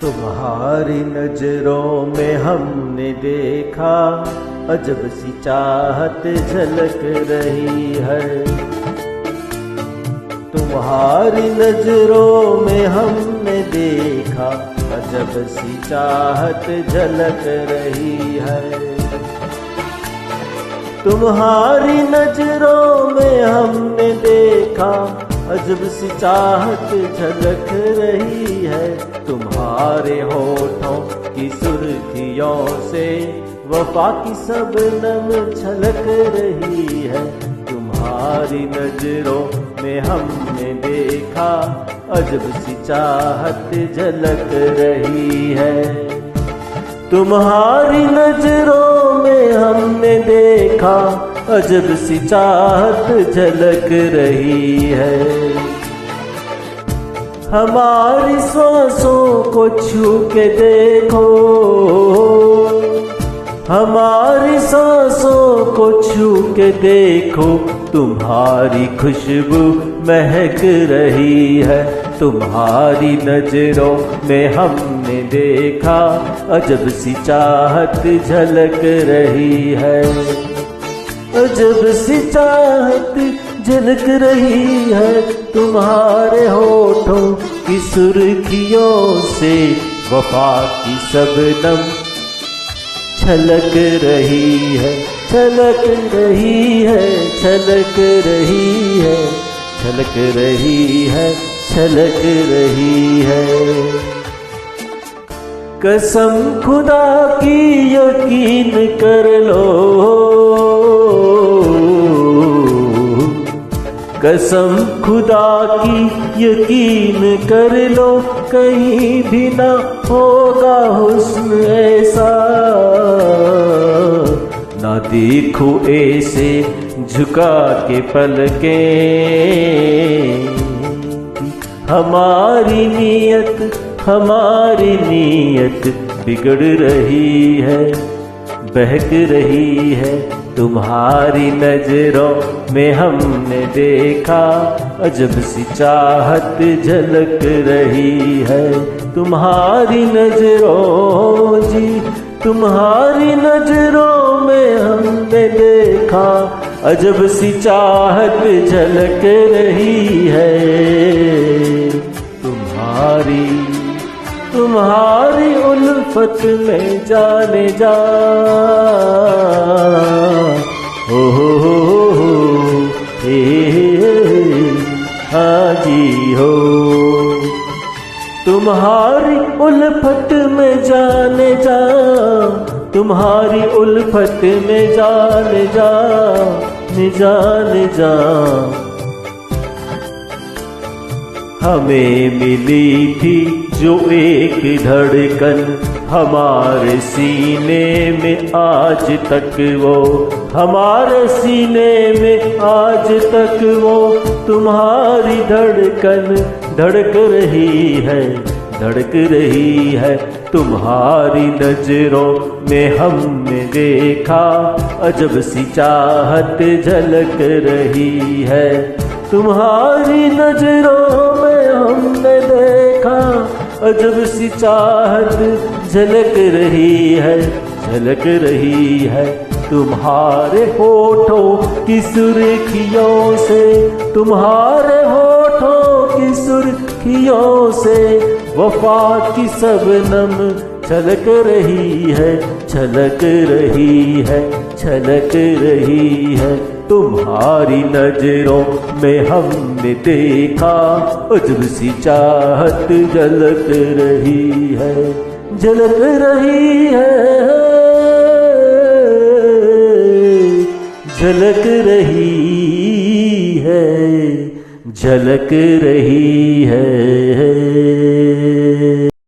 तुम्हारी नजरों में हमने देखा अजब सी चाहत झलक रही है। तुम्हारी नजरों में हमने देखा अजब सी चाहत झलक रही है। तुम्हारी नजरों में हमने देखा अजब सी चाहत झलक रही है। तुम्हारे होठों की सुर्खियों से वफा की सबनम छलक रही है। तुम्हारी नजरों में हमने देखा अजब सी चाहत झलक रही है। तुम्हारी नजरों में हमने देखा अजब सी चाहत झलक रही है। हमारी सांसों को छू के देखो, हमारी सांसों को छू के देखो, तुम्हारी खुशबू महक रही है। तुम्हारी नजरों में हमने देखा अजब सी चाहत झलक रही है। अजब सी चाहत झलक रही है। तुम्हारे होठों की सुर्खियों से वफा की सबनम छलक रही है, छलक रही है, छलक रही है, छलक रही है, छलक रही है। कसम खुदा की यकीन कर लो, कसम खुदा की यकीन कर लो, कहीं भी ना होगा हुस्न ऐसा। ना देखो ऐसे झुका के पलकें, हमारी नीयत बिगड़ रही है, बहक रही है। तुम्हारी नजरों में हमने देखा अजब सी चाहत झलक रही है। तुम्हारी नजरों जी, तुम्हारी नजरों में हमने देखा अजब सी चाहत झलक रही है। तुम्हारी उल्फत में जाने जा, हो हाजी हो। तुम्हारी उल्फत में जाने जा, तुम्हारी उल्फत में जाने जा, जाने जा। हमें मिली थी जो एक धड़कन हमारे सीने में आज तक वो, हमारे सीने में आज तक वो तुम्हारी धड़कन धड़क रही है, धड़क रही है। तुम्हारी नजरों में हमने देखा अजब सी चाहत झलक रही है। तुम्हारी नजरों में हमने देखा अजब सी चाहत झलक रही है, झलक रही है। तुम्हारे होठों की सुर्खियों से, तुम्हारे होठों की सुर्खियों से वफा की सबनम छलक रही है, छलक रही है, छलक रही है। तुम्हारी नजरों में हमने देखा अजब सी चाहत झलक रही है, झलक रही है, झलक रही है, झलक रही है।